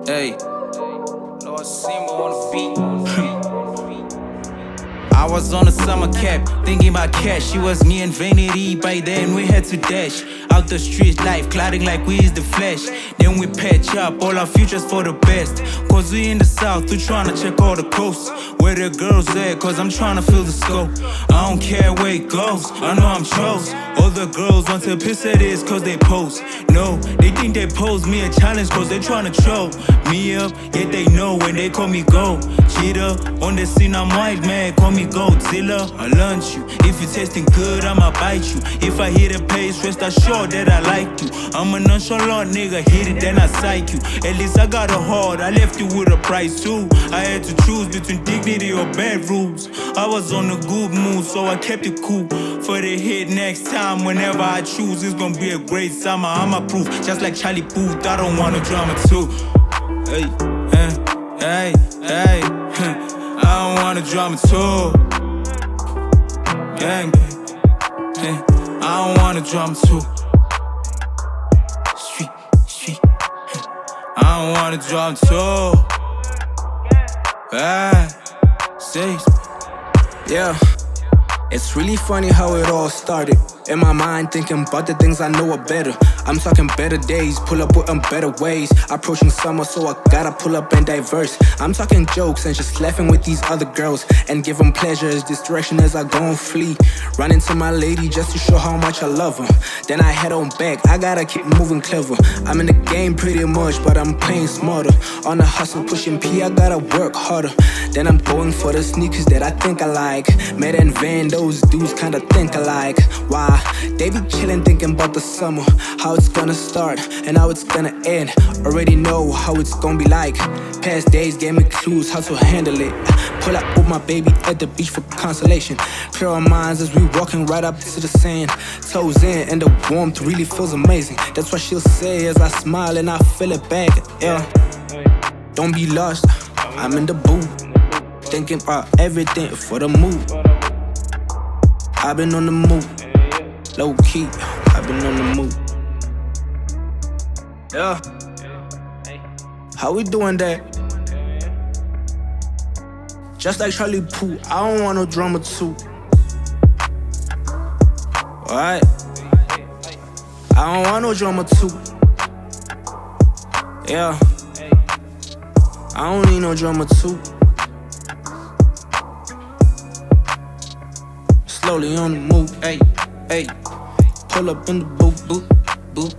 Hey, Lord Simba on the beat. I was on a summer cap, thinking about cash. She was me and vanity, by then we had to dash out the street life, clouding like we is the flesh. Then we patch up all our futures for the best. Cause we in the south, we tryna check all the coasts. Where the girls at, cause I'm tryna feel the scope. I don't care where it goes, I know I'm chose. All the girls want to piss at this cause they pose. No, they think they pose me a challenge cause they tryna troll me up, yet they know when they call me go. Cheater, on the scene I'm white man, call me Godzilla. I lunch you, if you tasting good I'ma bite you. If I hit a pace, rest assured that I like you. I'm a nonchalant nigga, hit it then I psych you. At least I got a heart, I left you with a price too. I had to choose between dignity or bad rules. I was on a good mood so I kept it cool. For the hit next time, whenever I choose, it's gonna be a great summer. I'm proof, just like Charlie Booth, I don't want a drama too. Hey, hey, hey, I don't want a drama too. Gang, I don't want a drama too. Street, I don't want a drama too. Say, Yeah, it's really funny how it all started. In my mind, thinking about the things I know are better. I'm talking better days, pull up with them better ways. Approaching summer, so I gotta pull up and diverse. I'm talking jokes and just laughing with these other girls and give them pleasures, distraction as I go and flee. Run into my lady just to show how much I love her. Then I head on back, I gotta keep moving clever. I'm in the game pretty much, but I'm playing smarter. On the hustle, pushing P, I gotta work harder. Then I'm going for the sneakers that I think I like. Madden, Van, those dudes kinda think alike. Why? They be chillin' thinking about the summer, how it's gonna start and how it's gonna end. Already know how it's gonna be like. Past days gave me clues how to handle it. Pull up with my baby at the beach for consolation. Clear our minds as we walking right up to the sand. Toes in and the warmth really feels amazing. That's what she'll say as I smile and I feel it back. Yeah, don't be lost, I'm in the booth, thinking about everything for the move. I've been on the move, low key, I've been on the move. Yeah, how we doing that? Just like Charlie Pooh, I don't want no drama too. Alright, I don't want no drama too. Yeah, I don't need no drama too. Slowly on the move, hey, hey. pull up in the boot.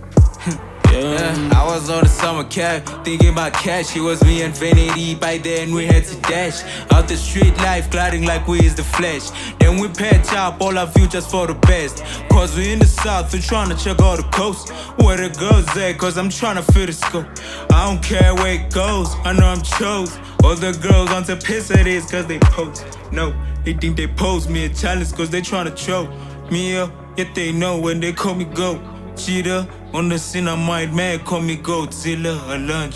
Yeah, I was on the summer cap, thinking about cash. It was me and vanity, by then we had to dash out the street life, gliding like we is the flesh. Then we patch up all our futures for the best. Cause we in the south, we tryna check all the coasts. Where the girls at, cause I'm tryna feel the scope. I don't care where it goes, I know I'm chose. All the girls want to piss at this cause they pose. No, they think they pose me a challenge cause they tryna troll me up, yet they know when they call me go. Cheater, on the scene I'm white man, call me Godzilla. I lunch